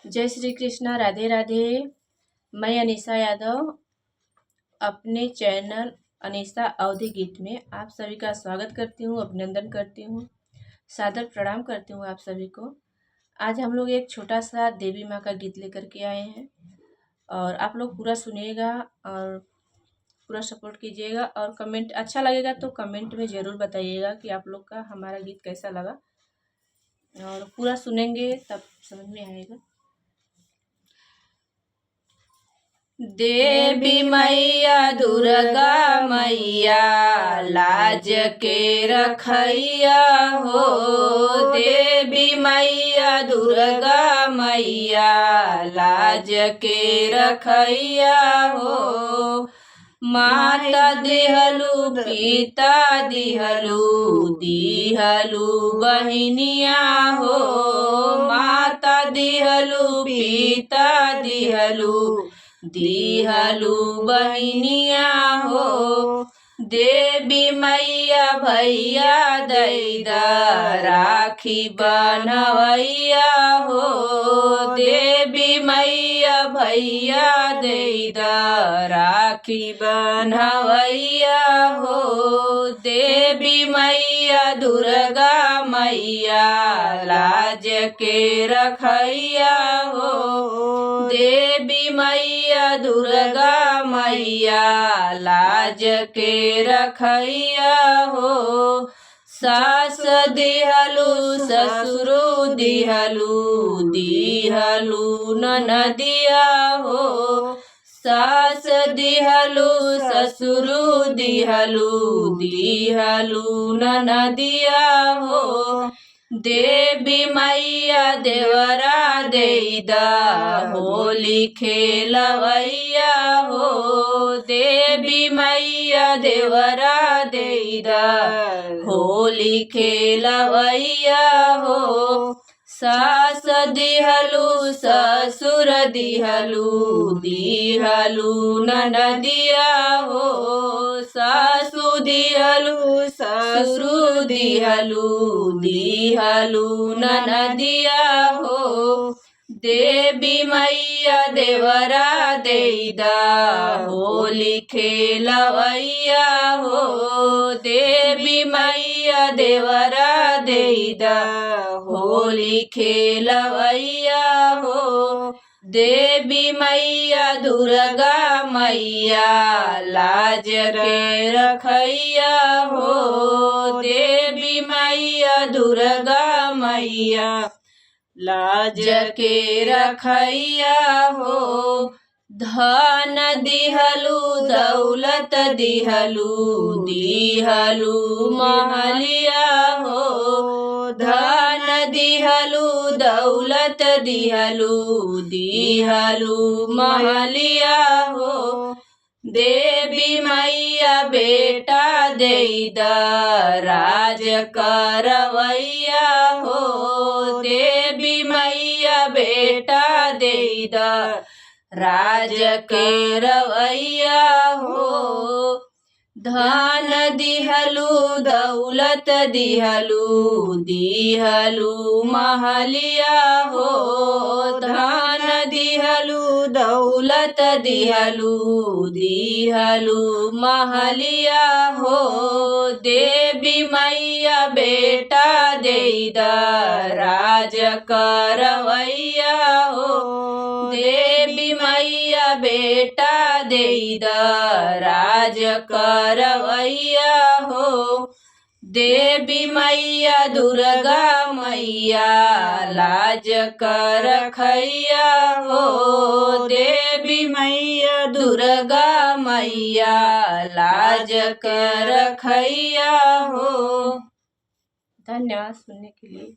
जय श्री कृष्णा, राधे राधे। मैं अनीसा यादव अपने चैनल अनीसा अवधी गीत में आप सभी का स्वागत करती हूँ, अभिनंदन करती हूँ, सादर प्रणाम करती हूँ आप सभी को। आज हम लोग एक छोटा सा देवी माँ का गीत लेकर के आए हैं और आप लोग पूरा सुनिएगा और पूरा सपोर्ट कीजिएगा। और कमेंट अच्छा लगेगा तो कमेंट में ज़रूर बताइएगा कि आप लोग का हमारा गीत कैसा लगा, और पूरा सुनेंगे तब समझ में आएगा। देवी मैया दुर्गा मैया लाज के रखैया हो। देवी मैया दुर्गा मैया लाज के रखैया हो। माता दिहलु पिता दिहलु दिहलु बहिनिया हो। माता दिहलु पिता दिहलु दिहलु बहिनिया हो। देवी मैया भैया दैदा राखी बनवैया हो। देवी मैया भैया दैदा राखी बनवैया हो। देवी मैया दुर्गा मैया लाज के रखैया हो। देवी मैया दुर्गा मैया लाज के रखैया हो। सास दिहलु ससुरु दिहलु दिहलु ननदिया हो। सास दिहलु ससुरु दिहलु दिहलु ननदिया हो। देवी मैया देवरा देदा होली खेलवैया हो। देवी मैया देवरा देदा होली खेलवैया हो। सास दिहलु ससुर दिहलु दिहलु ननदिया हो। सासु दिहलु ससुर दिहलु दिहलु ननदिया हो। देवी मैया देवरा देदा होली खेलवैया हो। देवी मैया देवरा देदा होली खेलवैया हो। देवी मैया दुर्गा मैया लाज के रखैया हो। देवी मैया दुर्गा मैया लाज के रखैया हो। धन दिहलु दौलत दिहलु दिहलु महलिया हो। धन दिहलु दौलत दिहलु दिहलु महलिया हो। देवी मैया बेटा देदा राज करवैया हो। देवी मैया बेटा देदा राज के रवैया हो। धन दिहलु दौलत दिहलु दिहलु महलिया हो। धन दिहलु दौलत दिहलु दिहलु महलिया हो। देवी मैया बेटा देदा राज करवैया हो। देवी मैया बेटा देदा राज करवैया हो। देवी मैया दुर्गा मैया लाज कर रखैया हो। देवी मैया दुर्गा मैया लाज कर रखैया हो। धन्यवाद सुनने के लिए।